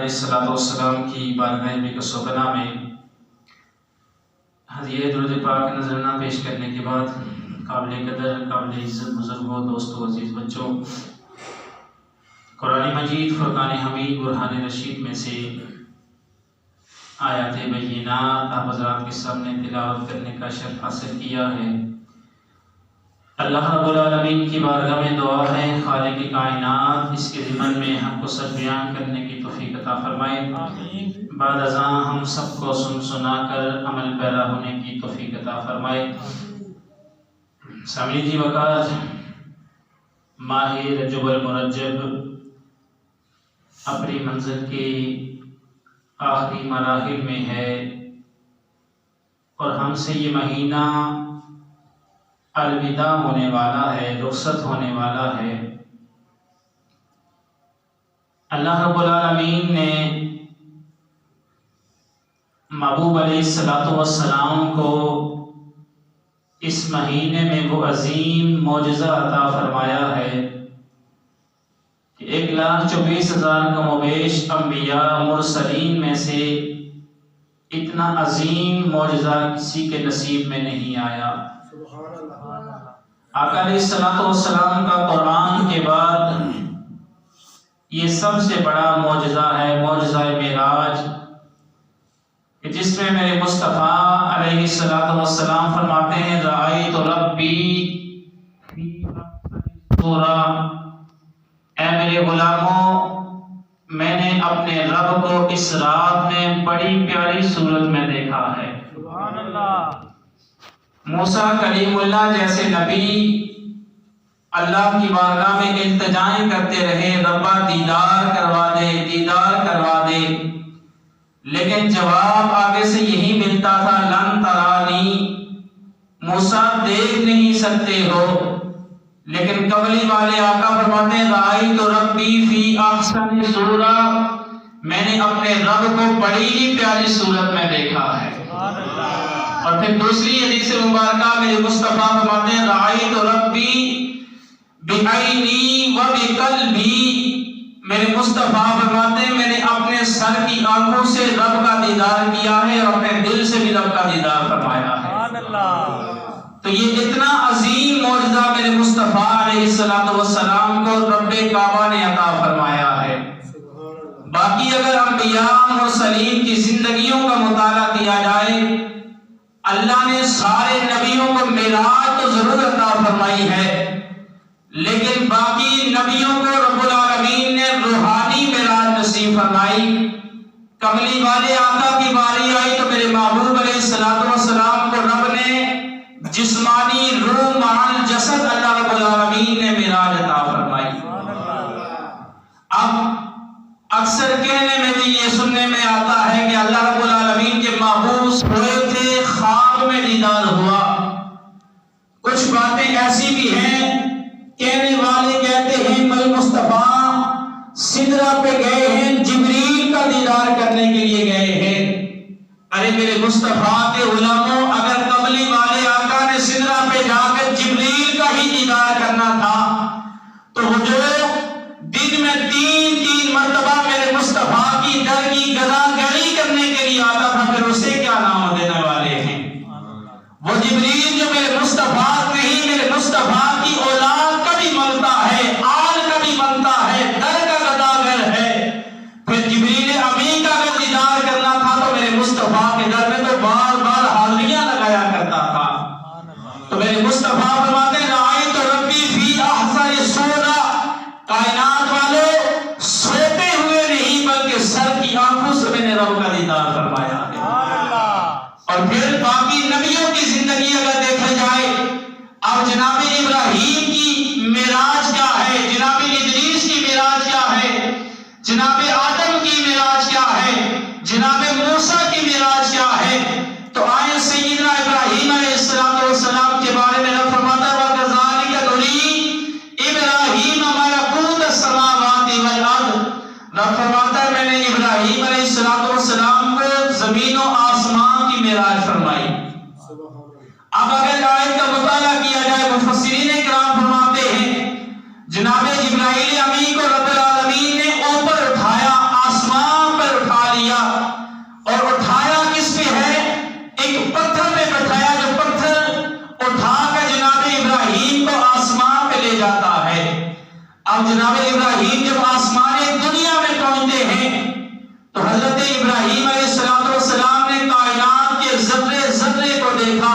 علیہ السلام کی بارگاہ بقص و بنا میں ہدیہ درود پاک نذرانہ پیش کرنے کے بعد قابل قدر قابل عزت بزرگوں دوستوں عزیز بچوں، قرآن مجید فرقان حمید برہان رشید میں سے آیات بینات آپ حضرات کے سامنے تلاوت کرنے کا شرف حاصل کیا ہے۔ اللہ رب العالمین کی بارگاہ میں دعا ہے خالق کائنات اس کے ضمن میں ہم کو سچ بیان کرنے کی توفیق عطا فرمائے۔ بعد ازاں ہم سب کو سنا کر عمل پیرا ہونے کی توفیق عطا فرمائے۔ سامعین جی وقت ماہ رجب المرجب اپنی منزل کے آخری مراحل میں ہے اور ہم سے یہ مہینہ الوداع ہونے والا ہے، رخصت ہونے والا ہے۔ اللہ رب العالمین نے محبوب علیہ السلام کو اس مہینے میں وہ عظیم معجزہ عطا فرمایا ہے کہ 1,24,000 کم و بیش انبیاء مرسلین میں سے اتنا عظیم معجزہ کسی کے نصیب میں نہیں آیا۔ آقا علیہ السلام کا قرآن کے بعد یہ سب سے بڑا معجزہ ہے، معجزہ معراج، کہ جس میں میرے مصطفیٰ علیہ السلام فرماتے ہیں رأیت ربی فی احسن صورہ، اے میرے غلاموں میں نے اپنے رب کو اس رات میں بڑی پیاری صورت میں دیکھا ہے۔ سبحان اللہ۔ موسیٰ کلیم اللہ جیسے نبی اللہ کی بارگاہ میں التجائیں کرتے رہے، ربا دیدار کروا دے، دیدار کروا دے، لیکن جواب آگے سے یہی ملتا تھا لن ترانی، موسیٰ دیکھ نہیں سکتے ہو۔ لیکن قبلی والے آقا فرماتے ہیں رأیت ربی فی احسن صورہ، میں نے اپنے رب کو بڑی ہی پیاری صورت میں دیکھا ہے۔ اور پھر دوسری حدیث مبارکہ میرے مصطفیٰ فرماتے ہیں رأیت ربی بعینی و بقلبی، میرے مصطفیٰ فرماتے ہیں میں نے اپنے سر کی آنکھوں سے رب کا دیدار کیا ہے اور اپنے دل سے بھی رب کا دیدار فرمایا ہے۔ تو یہ اتنا عظیم معجزہ میرے مصطفیٰ علیہ السلام کو رب کعبہ نے عطا فرمایا ہے۔ باقی اگر انبیاء مرسلین کی زندگیوں کا مطالعہ کیا جائے، اللہ نے سارے نبیوں کو معراج تو ضرور عطا فرمائی ہے، لیکن باقی نبیوں کو رب العالمین نے روحانی معراج نصیب فرمائی۔ کملی والے آقا کی باری آئی تو میرے محبوب علیہ السلام کو رب نے جسمانی روح مال جسد اللہ رب العالمین نے معراج عطا فرمائی۔ اب اکثر کہنے میں بھی یہ سننے میں آتا ہے کہ اللہ رب العالمین کے محبوب سوئے تھے، خواب میں دیدار ہوا۔ کچھ باتیں ایسی بھی ہیں، کہنے والے کہتے ہیں مل مصطفیٰ سدرہ پہ گئے ہیں، جبریل کا دیدار کرنے کے لیے گئے ہیں۔ ارے میرے مصطفیٰ کے غلاموں، اگر قبلی والے آقا نے سدرہ پہ جا کر جبریل کا ہی دیدار کرنا تھا تو وہ جو دن میں 3 مرتبہ میرے مصطفیٰ کی در کی گدا گری کرنے کے لیے آتا تھا، پھر اسے کیا نام دینے والے ہیں؟ وہ جبریل جو میرے مصطفیٰ نہیں، میرے مصطفیٰ کی اولاد کا بھی ملتا ہے، آل کا بھی ملتا ہے، در کا گداگر ہے۔ پھر جبریل امی کا اگر دیدار کرنا تھا تو میرے مصطفیٰ کے در میں تو بار بار حاضریاں لگایا کرتا تھا۔ تو میرے مصطفیٰ فرماتے ہیں رأیت ربی فی احسن صورہ، کائنات والے سوتے ہوئے نہیں بلکہ سر کی آنکھوں سے میں نے رب کا دیدار فرمایا ہے۔ اور پھر باقی نبیوں کی زندگی اگر دیکھا جائے، اب جناب ابراہیم کی معراج کیا ہے، جناب ادریس کی معراج کیا ہے، جناب آدم کی معراج کیا ہے، جناب موسیٰ کی معراج کیا ہے، تو آئے سیدنا ابراہیم علیہ السلام کے بارے میں رب فرماتا ہے وَكَذَلِكَ نُرِي إِبْرَاهِيمَ مَلَكُوتَ السَّمَاوَاتِ وَالْأَرْضِ، رب فرماتا ہے میں نے ابراہیم علیہ السلام کو زمین و آسمان کی معراج فرمائی۔ اب اگر آیت کا مطالعہ کیا جائے، مفسرین کرام فرماتے ہیں جناب جبرائیل امی کو رب العالمین نے اوپر اٹھایا، آسمان جناب ابراہیم جب آسمان دنیا میں پہنچتے ہیں تو حضرت ابراہیم علیہ السلام نے کائنات کے ذرے ذرے کو دیکھا،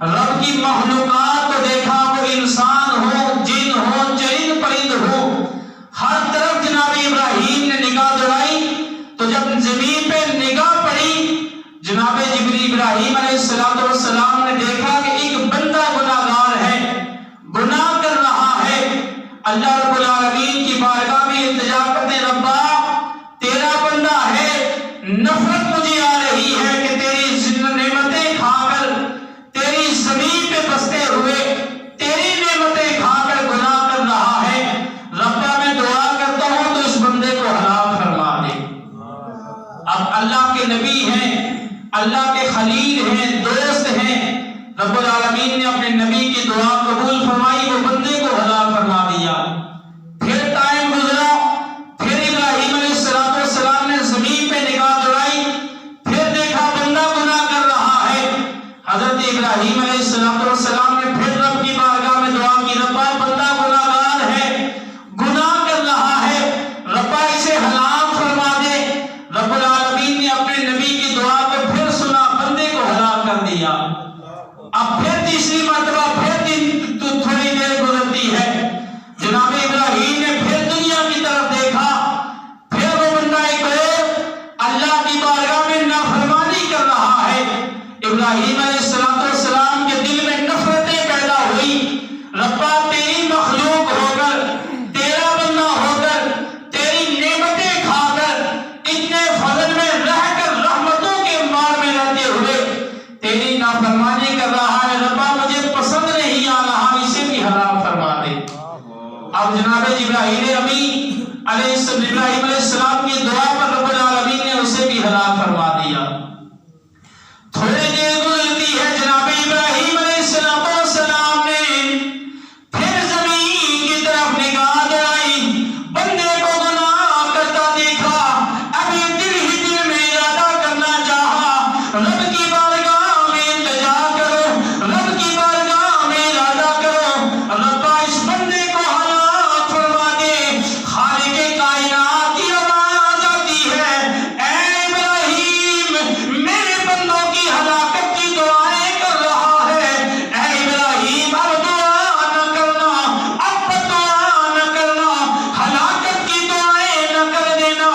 رب کی مخلوقات کو دیکھا، وہ انسان ہو، جن ہو، چرند پرند ہو، ہر طرف جناب ابراہیم نے نگاہ دوڑائی تو جب زمین پہ نگاہ پڑی جناب ابراہیم علیہ السلام نے دیکھا کہ ایک بندہ گناہگار ہے، گناہ کر رہا ہے۔ اللہ رب العالمین کی بارگاہ میں التجا کرتے ہیں، ربا تیرا بندہ ہے، نفرت مجھے آ رہی ہے کہ تیری نعمتیں کھا کر، تیری زمین پہ بستے ہوئے تیری نعمتیں کھا کر گناہ کر رہا ہے، ربا میں دعا کرتا ہوں تو اس بندے کو ہلاک فرما دے۔ اب اللہ کے نبی ہیں، اللہ کے خلیل ہیں، دوست ہیں، رب العالمین نے اپنے نبی کی دعا قبول فرمائی، وہ بندے کو ہلاک فرما دیا۔ پھر ٹائم گزرا، پھر ابراہیم علیہ السلام نے زمین پہ نگاہ دوڑائی، پھر دیکھا بندہ گناہ کر رہا ہے۔ حضرت ابراہیم علیہ السلام نے پھر رب کی بارگاہ میں دعا کی، ربا بندہ گناہگار ہے، گناہ کر رہا ہے، ربا اسے ہلاک فرما دے۔ رب العالمین نے اپنے نبی کی دعا کو پھر سنا، بندے کو ہلاک کر دیا۔ اب پھر تیسری مرتبہ پھر تھوڑی دیر گزرتی ہے، جناب ابراہیم نے پھر دنیا کی طرف دیکھا، پھر وہ بندہ ایک اور اللہ کی بارگاہ میں نافرمانی کر رہا ہے۔ ابراہیم علیہ السلام کے دل میں نفرتیں پیدا ہوئی، ربا تیری مخلوق ہو کر، تیرا بندہ ہو کر، تیری نعمتیں کھا کر، اتنے فضل میں رہ کر، رحمتوں کے مار میں رہتے ہوئے تیری نافرمانی کر رہا ہے، ربا مجھے پسند نہیں آ رہا، اسے بھی ہلاک فرما دے۔ اب جناب ابراہیم علیہ السلام کی دعا پر رب العالمین نے اسے بھی ہلاک فرما دیا۔ تھوڑی دیر گزرتی ہے، جناب ابراہیم علیہ السلام نے پھر زمین کی طرف نگاہ دوڑائی، بندے کو گناہ کرتا دیکھا، ابھی دل ہی دل میں ارادہ کرنا چاہا، رب کی بارگاہ میں التجا کرو، رب کی بارگاہ میں ارادہ کرو، ربا اس بندے کو ہلاک فرما دے۔ خالق کائنات کی آواز آتی ہے، اے ابراہیم میرے بندوں کی ہلاکت کی دعائیں کر رہا ہے، اے ابراہیم اب دعا نہ کرنا، اب دعا نہ کرنا، ہلاکت کی دعائیں نہ کر دینا۔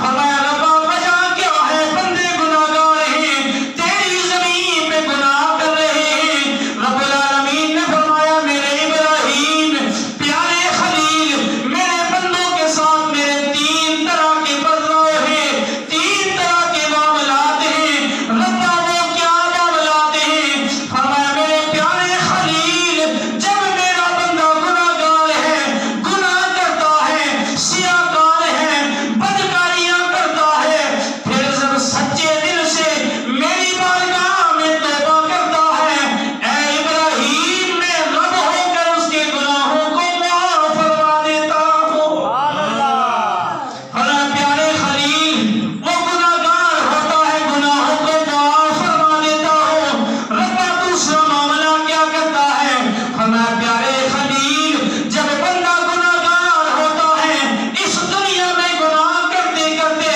فرمایا ربا وجہ کیا ہے، بندے گناہگار ہیں، تیری زمین پہ گناہ کر رہے ہیں۔ رب العالمین نے فرمایا میرے ابراہیم پیارے خلیل، میرے بندوں کے ساتھ میرے تین طرح کے برتاؤ ہیں، تین طرح کے معاملات ہیں۔ ربا وہ کیا معاملات ہیں؟ فرمایا میرے پیارے خلیل، جب میرا بندہ گناہگار ہے، گناہ کرتا ہے، سیاکار ہے، بدکاریاں کرتا ہے، پھر جب سچے دل سے میری بارگاہ میں توبہ کرتا ہے، اے ابراہیم میں رب ہو کر اس کے گناہوں کو معاف فرما دیتا ہوں۔ فرمایا پیارے خلیل، وہ گناہگار ہوتا ہے، گناہوں کو معاف فرما دیتا ہوں۔ ربا دوسرا معاملہ کیا کرتا ہے؟ فرمایا پیارے خلیل، جب بندہ گناہگار ہوتا ہے، اس دنیا میں گناہ کرتے کرتے،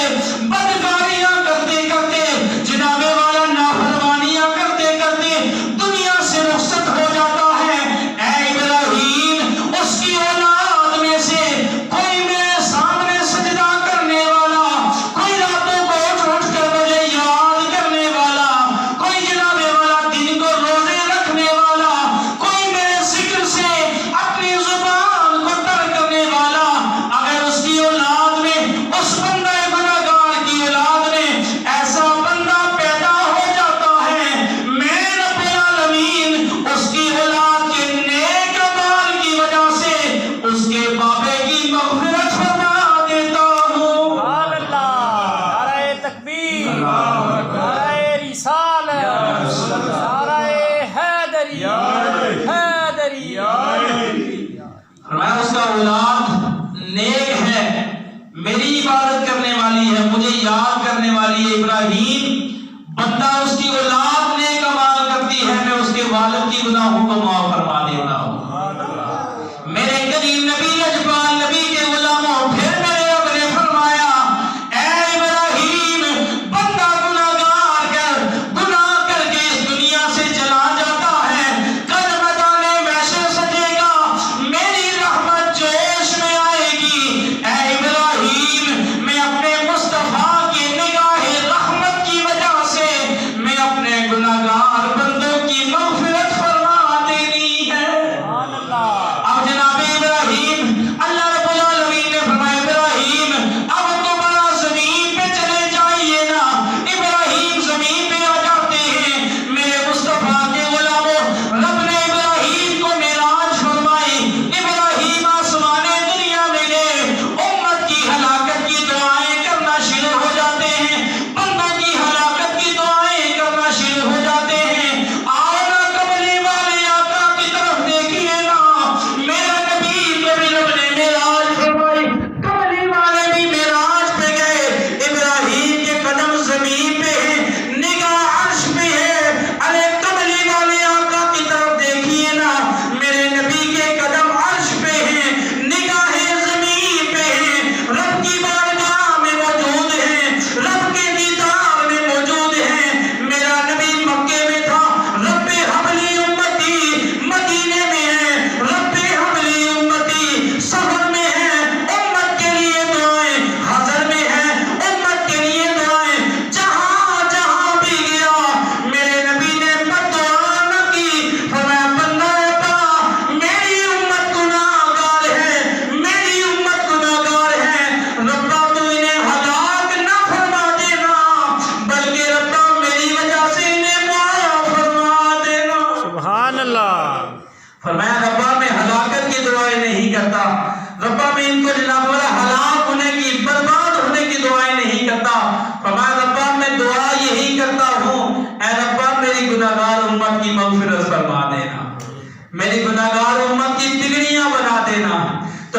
بدکاریاں کرتے کرتے، جناب والا نافرمانیاں کرتے کرتے دنیا سے رخصت ہو جاتا ہے، اے ابراہیم اس کی اولاد میں سے کوئی میرے سامنے سجدہ کرنے والا، کوئی راتوں کو اٹھ اٹھ کر مجھے یاد کرنے والا، کوئی جناب والا دن کو روزے رکھنے والا، کوئی میرے ذکر سے اپنی زبان کو تر کرنے والا، اگر اس کی اولاد میں، اس بندہ گناہگار کی اولاد میں ایسا بندہ پیدا ہو جاتا ہے، میں رب العالمین اس کی اولاد کے نیک اعمال کی وجہ سے اس کے بابے کی مغفرت فرما دیتا ہوں۔ نعرہ تکبیر، نعرہ رسالت، نعرہ حیدری، حیدری۔ فرمایا اس کا اولاد نیک ہے، میری عبادت کرنے والی ہے، مجھے یاد کرنے والی ہے۔ ابراہیم بندہ اس کی اولاد نیک اعمال کرتی ہے، میں اس کے والد کی گناہوں کو معاف فرما دیتا ہوں۔ میرے کریم نبی لجپال نبی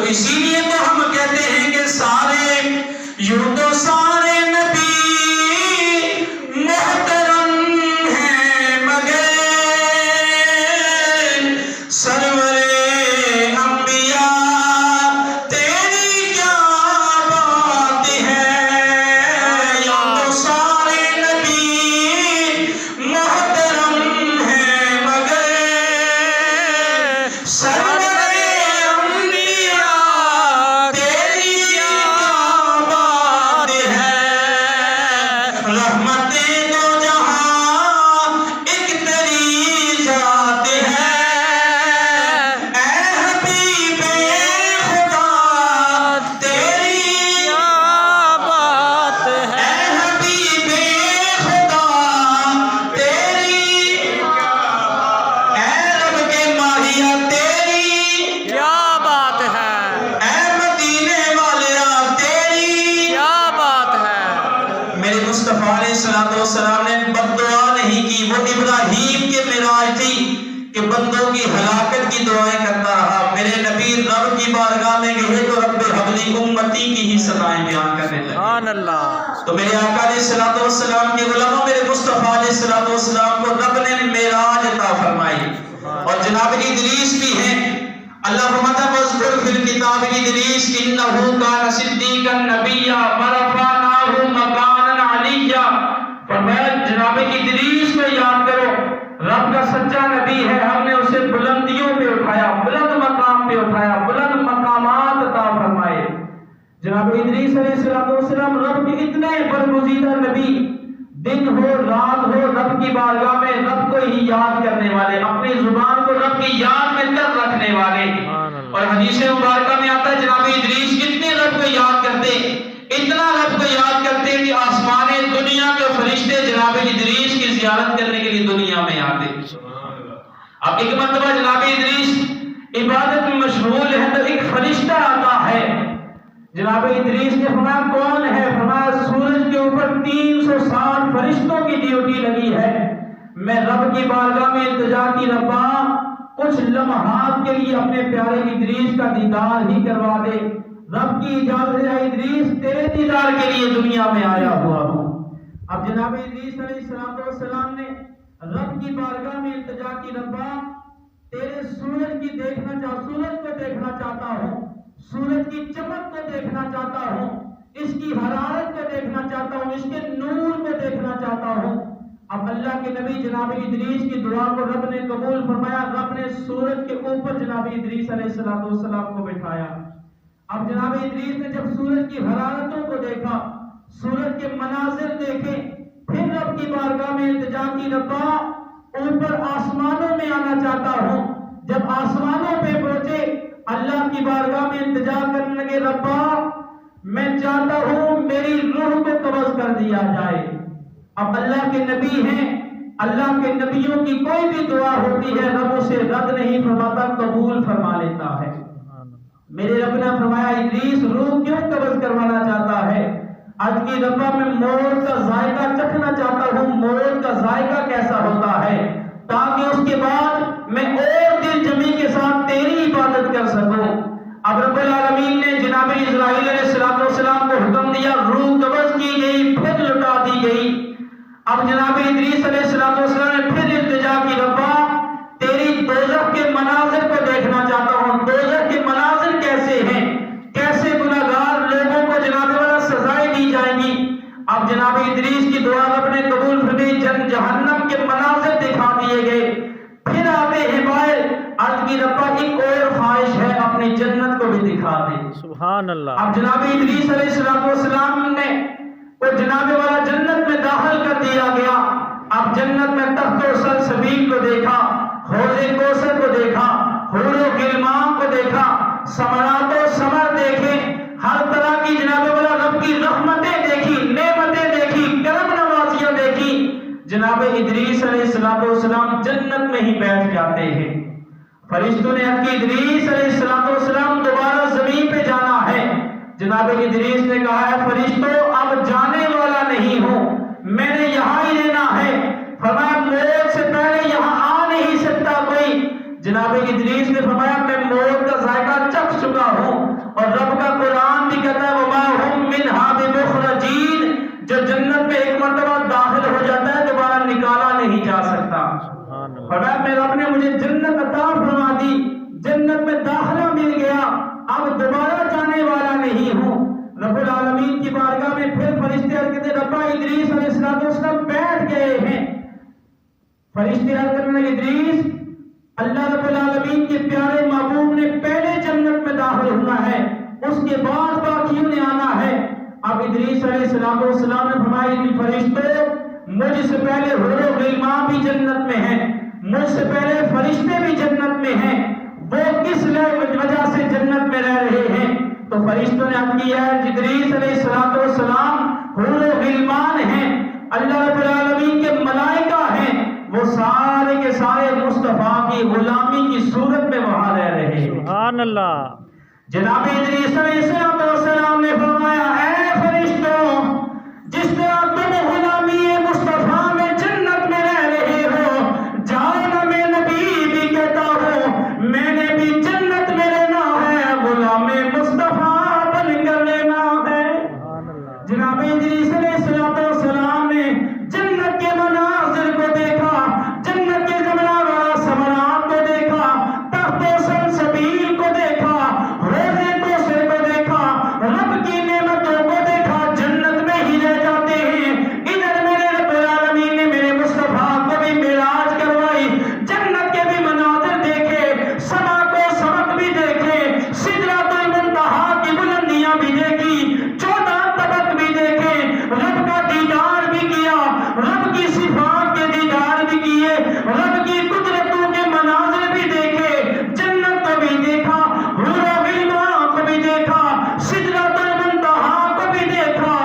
اسی لیے تو ہم کہتے ہیں کہ سارے یوں تو سارے نبی محترم ہیں مگر سرور انبیاء تیری کیا بات ہے، یوں تو سارے نبی محترم ہیں مگر سرور رحمتیں دو جہاں ایک تیری ذات ہے، اے حبیب خدا تیری کیا بات ہے، اے حبیب خدا تیری اے رب کے ماہیا تیری کیا بات ہے، اے مدینے والیا تیری کیا بات ہے۔ میرے مصطفیٰ علیہ السلام نے بد دعا نہیں کی، وہ ابراہیم کے معراج تھی کہ بندوں کی ہلاکت کی دعائیں کرتا رہا۔ میرے نبی رب کی بارگاہ میں گئے تو رب حبلی امتی کی ہی صدائیں بیان کرنے لگے۔ سبحان اللہ۔ تو میرے آقا علیہ السلام کے غلاموں میرے مصطفیٰ علیہ السلام کو رب نے معراج عطا فرمائی، اور جناب ادریس بھی ہیں۔ اللہ فرماتا ہے وَاذْكُرْ فِي الْكِتَابِ إِدْرِيسَ إِنَّهُ كَانَ صِدِّيقًا نَبِيًّا وَرَفَعْنَاهُ مَكَانًا عَلِيًّا۔ فرمایا جناب ادریس کو یاد کرو، رب کا سچا نبی ہے، ہم نے اسے بلندیوں پہ اٹھایا، بلند مقام پہ اٹھایا، بلند مقامات عطا فرمائے۔ جناب ادریس علیہ السلام رب کے اتنے برگزیدہ نبی، دن ہو رات ہو رب کی بارگاہ میں رب کو ہی یاد کرنے والے، اپنی زبان کو رب کی یاد میں تر رکھنے والے۔ اور حدیث مبارکہ میں آتا ہے جناب ادریس کتنے رب کو یاد کرتے، اتنا رب کو یاد کرتے کہ آسمان دنیا کے فرشتے جناب ادریس کی زیارت کرنے کے لیے دنیا میں آتے۔ اب ایک مرتبہ جناب ادریس عبادت میں مشغول ہے تو ایک فرشتہ آتا ہے۔ جناب ادریس نے فرمایا کون ہے؟ فرمایا سورج کے اوپر 360 فرشتوں کی ڈیوٹی لگی ہے، میں رب کی بارگاہ میں التجا کی ربا کچھ لمحات کے لیے اپنے پیارے ادریس کا دیدار ہی کروا دے۔ رب کی اجازت ہے ادریس تیرے دیدار کے لیے دنیا میں آیا ہوا ہوں۔ اب جناب ادریس علیہ السلام نے رب کی بارگاہ میں التجا کی ربا تیرے سورج کی سورج کو دیکھنا چاہتا ہوں، سورج کی چمک کو دیکھنا چاہتا ہوں، اس کی حرارت کو دیکھنا چاہتا ہوں، اس کے نور کو دیکھنا چاہتا ہوں۔ اب اللہ کے نبی جناب ادریس کی دعا کو رب نے قبول فرمایا، رب نے سورج کے اوپر جناب ادریس علیہ السلام کو بٹھایا۔ اب جناب ادریس نے جب سورج کی حرارتوں کو دیکھا، سورج کے مناظر دیکھے، پھر رب کی بارگاہ میں التجا کی ربا اوپر آسمانوں میں آنا چاہتا ہوں۔ جب آسمانوں پہ پہنچے اللہ کی بارگاہ میں التجا کرنے لگے ربا میں چاہتا ہوں میری روح کو قبض کر دیا جائے۔ اب اللہ کے نبی ہیں، اللہ کے نبیوں کی کوئی بھی دعا ہوتی ہے رب اسے رد نہیں فرماتا، قبول فرما لیتا ہے۔ میرے رب نے فرمایا ادریس روح کیوں قبض کروانا چاہتا ہے؟ آج کی ربا میں موت کا ذائقہ چکھنا چاہتا ہوں، موت کا ذائقہ کیسا ہوتا ہے، تاکہ اس کے بعد میں اور دل جمی کے ساتھ تیری عبادت کر سکوں۔ اب رب العالمین نے جناب اسرائیل علیہ السلام کو حکم دیا، روح قبض کی گئی پھر لٹا دی گئی۔ اب جناب ادریس علیہ السلام نے پھر التجا کی ربا تیری دوزخ کے مناظر کو دیکھنا چاہتا ہوں، دوزخ کے مناظر کیسے ہیں، کیسے گناہگار لوگوں کو جناب والا سزائیں دی جائیں گی۔ اب جناب ادریس کی دعا رب نے قبول فرمائی، جہنم کے مناظر دکھا دیے گئے۔ پھر آتے ہیں بائے عرض کی ربا ایک اور خواہش ہے اپنی جنت کو بھی دکھا دے۔ سبحان اللہ۔ اب جناب ادریس علیہ السلام نے وہ جناب والا جنت میں داخل کر دیا گیا۔ اب جنت میں تخت و سلسبیل کو دیکھا، حوض کوثر کو دیکھا، حور و غلمان کو دیکھا، ثمرات و ثمر دیکھے، ہر طرح کی جناب والا رب کی رحمتیں دیکھی، نعمتیں دیکھی، کرم نوازیاں دیکھی۔ جناب ادریس علیہ السلام جنت میں ہی بیٹھ جاتے ہیں۔ فرشتوں نے عرض کی ادریس علیہ السلام دوبارہ زمین پہ جانا ہے۔ جناب ادریس نے کہا ہے فرشتوں اب جانے والا نہیں ہوں، میں نے یہاں ہی رہنا ہے۔ فرمایا موت سے پہلے یہاں آ نہیں سکتا کوئی۔ جناب ادریس نے فرمایا میں موت کا ذائقہ چکھ چکا ہوں، فرمایا میرے رب نے مجھے جنت عطا فرما دی، جنت میں داخلہ مل گیا، اب دوبارہ جانے والا نہیں ہوں۔ رب العالمین کی بارگاہ میں پھر فرشتے عرض کرتے ربا ادریس علیہ السلام بیٹھ گئے ہیں۔ فرشتے عرض کرنے لگے ادریس اللہ رب العالمین کے پیارے محبوب نے پہلے جنت میں داخل ہونا ہے، اس کے بعد باقیوں نے آنا ہے۔ اب ادریس علیہ السلام نے فرمایا فرشتوں مجھ سے پہلے حور و غلمان بھی جنت میں ہیں، مجھ سے پہلے فرشتے بھی جنت میں ہیں، وہ کس وجہ سے جنت میں رہ رہے ہیں؟ تو فرشتوں نے عرض کیا ہے ادریس علیہ السلام حور و غلمان ہیں، اللہ رب العالمین کے ملائکہ ہیں، وہ سارے کے سارے مصطفیٰ کی غلامی کی صورت میں وہاں رہ رہے ہیں۔ سبحان اللہ۔ جناب ادریس علیہ السلام نے فرمایا اے فرشتوں جس طرح تم غلامی مصطفیٰ میں جنت میں رہ رہے ہو، جانا میں نبی بھی کہتا ہوں میں نے بھی جنت میں رہنا ہے، غلام مصطفیٰ بن کر لینا ہے۔ جناب ادریس علیہ السلام نے جنت کے مناظر کو دیکھا، جنت کے زمرہ ثمرات کو دیکھا، تخت و سلسبیل کو دیکھا، روزے کوثر کو دیکھا، رب کی نعمتوں کو دیکھا، جنت میں ہی رہ جاتے ہیں۔ ادھر میرے رب العالمین نے میرے مصطفیٰ کو بھی معراج کروائی، جنت کے بھی مناظر دیکھے، سما کو سمت بھی دیکھے، سدرۃ المنتہا کی بلندیاں بھی دیکھی، 14 طبق بھی دیکھے، رب کا دیدار بھی کیا، رب کی صفات کے دیدار بھی کیے، رب کی قدرتوں کے مناظر بھی دیکھے، جنت کو بھی دیکھا، حور و غلمان کو بھی دیکھا، سدرۃ المنتہا کو بھی دیکھا،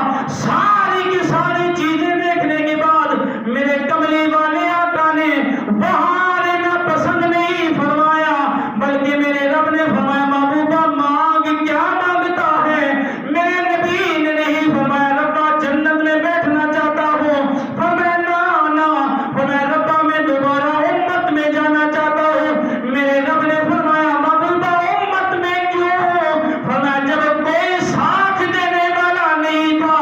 ساری کی ساری چیزیں دیکھنے کے بعد میرے کملی والے آقا نے وہاں رہنا پسند نہیں فرمایا، بلکہ میرے رب نے فرمایا محبوبہ مانگ کیا مانگتا ہے؟ میرے نبی نے نہیں فرمایا ربا جنت میں بیٹھنا چاہتا ہوں، فرمایا نا فرمایا ربا میں دوبارہ امت میں جانا چاہتا ہوں۔ میرے رب نے فرمایا محبوبہ امت میں کیوں؟ فرمایا جب کوئی ساتھ دینے والا نہیں تھا،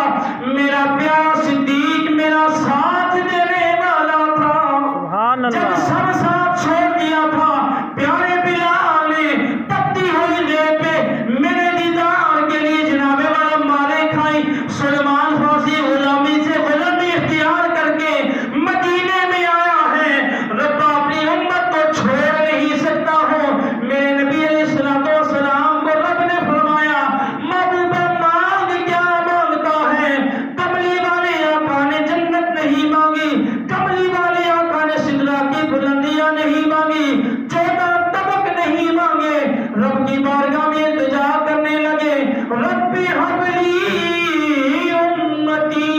میرا پیارا صدیق میرا ساتھ دینے والا تھا، سبحان جب اللہ۔ سب ساتھ چھوڑ دیا تھا، پیارے بلال نے تپتی ہوئی دیر پہ میرے دیدار کے لیے جناب والا مارے کھائی، سلیمان فارسی غلامی سے غلامی اختیار کر کے مدینے میں آیا ہے، ربا اپنی امت کو چھوڑ نہیں سکتا ہوں۔ میرے نبی علیہ السلام کو رب نے فرمایا محبوبہ مانگ کیا مانگتا ہے؟ کملی والے آقا نے جنت نہیں مانگی، کملی والے آقا نے سدرہ کی بلندیاں نہیں مانگی، 14 طبق نہیں مانگے، رب کی بارگاہ میں التجا کرنے لگے رب حبلی امتی،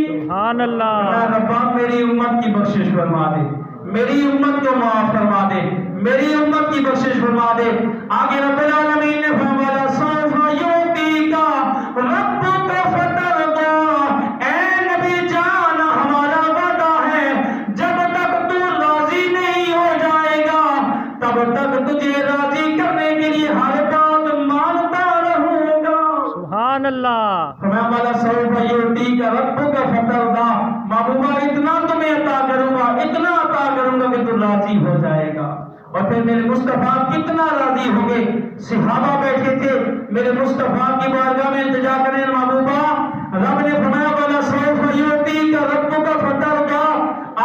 سبحان اللہ۔ اے ربا میری امت کی بخشش فرما دے، میری امت کو معاف فرما دے، میری امت کی بخشش فرما دے۔ آگے رب العالمین نے فرمایا سوف یعطیک ربک فترضی، اے نبی جان ہمارا وعدہ ہے جب تک تو راضی نہیں ہو جائے گا تب تک تجھے راضی کرنے کے لیے ہر بات مانتا رہوں گا۔ سبحان اللہ۔ فرمایا والا سوف یعطیک ربک فترضی، محبوبہ اتنا تمہیں عطا کروں گا، اتنا عطا کروں گا کہ تو راضی ہو جائے گا۔ اور پھر میرے مصطفیٰ کتنا راضی ہو گئے، صحابہ بیٹھے تھے میرے مصطفیٰ کی بارگاہ میں التجا کریں محبوبہ، رب نے فرمایا والا سوف یعطیک ربک فترضی،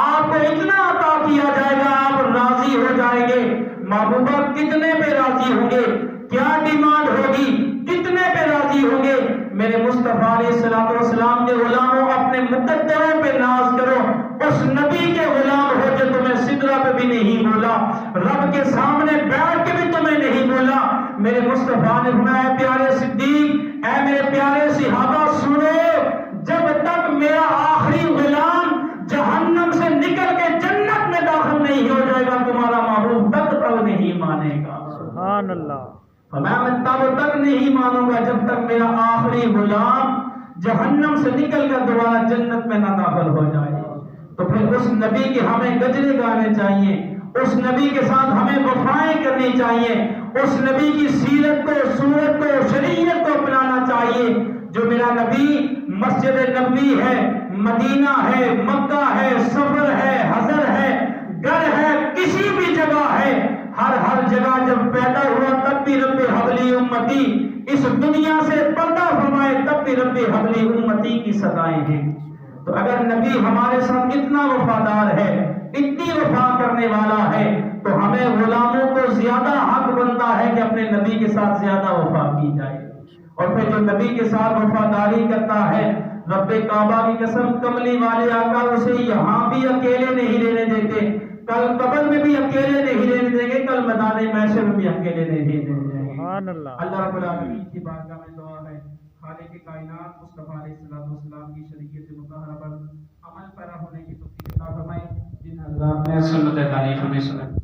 آپ کو اتنا عطا کیا جائے گا آپ راضی ہو جائیں گے۔ محبوبہ کتنے پہ راضی ہوں گے؟ کیا ڈیمانڈ ہوگی؟ کتنے پہ راضی ہوں گے؟ میرے مصطفیٰ علیہ السلام کے غلاموں اپنے مقدروں پہ ناز کرو، اس نبی کے غلام ہو جو تمہیں سدرہ پہ بھی نہیں بولا، رب کے سامنے بیٹھ کے بھی تمہیں نہیں بولا۔ میرے مصطفیٰ نے فرمایا پیارے صدیق، اے میرے پیارے صحابہ سنو، جب تک میرا آخری غلام جہنم سے نکل کے جنت میں داخل نہیں ہو جائے گا تمہارا محبوب تب تک نہیں مانے گا۔ سبحان اللہ۔ میں تب تک نہیں مانوں گا جب تک میرا آخری غلام جہنم سے نکل کر دوبارہ جنت میں نہ داخل ہو جائے۔ تو پھر اس نبی کے ہمیں گجرے گانے چاہیے، اس نبی کے ساتھ ہمیں وفائیں کرنی چاہیے، اس نبی کی سیرت کو، صورت کو، شریعت کو اپنانا چاہیے۔ جو میرا نبی مسجد نبوی ہے، مدینہ ہے، مکہ ہے، سفر ہے، حضر ہے، گھر ہے، کسی بھی جگہ ہے، ہر جگہ جب پیدا ہوا تب بھی رب حبلی امتی، اس دنیا سے پردہ فرمائے تب بھی رب حبلی امتی کی صدائیں ہیں۔ تو اگر نبی ہمارے ساتھ اتنا وفادار ہے، اتنی وفا کرنے والا ہے، تو ہمیں غلاموں کو زیادہ حق بنتا ہے کہ اپنے نبی کے ساتھ زیادہ وفا کی جائے۔ اور پھر جو نبی کے ساتھ وفاداری کرتا ہے، رب کعبہ کی قسم، کملی والے آقا اسے یہاں بھی اکیلے نہیں رہنے دیتے، کل قبر میں بھی اکیلے نہیں رہنے دیں گے، کل میدان محشر میں بھی اکیلے نہیں رہنے دیں گے۔ سبحان اللہ۔ اللہ رب العالمین کی بارگاہ میں دعا ہے، خالق کائنات مصطفیٰ علیہ السلام کی شریعت مطہرہ پر عمل پیرا ہونے کی توفیق عطا فرمائے۔ جن حضرات نے سنت تعریف میں سنت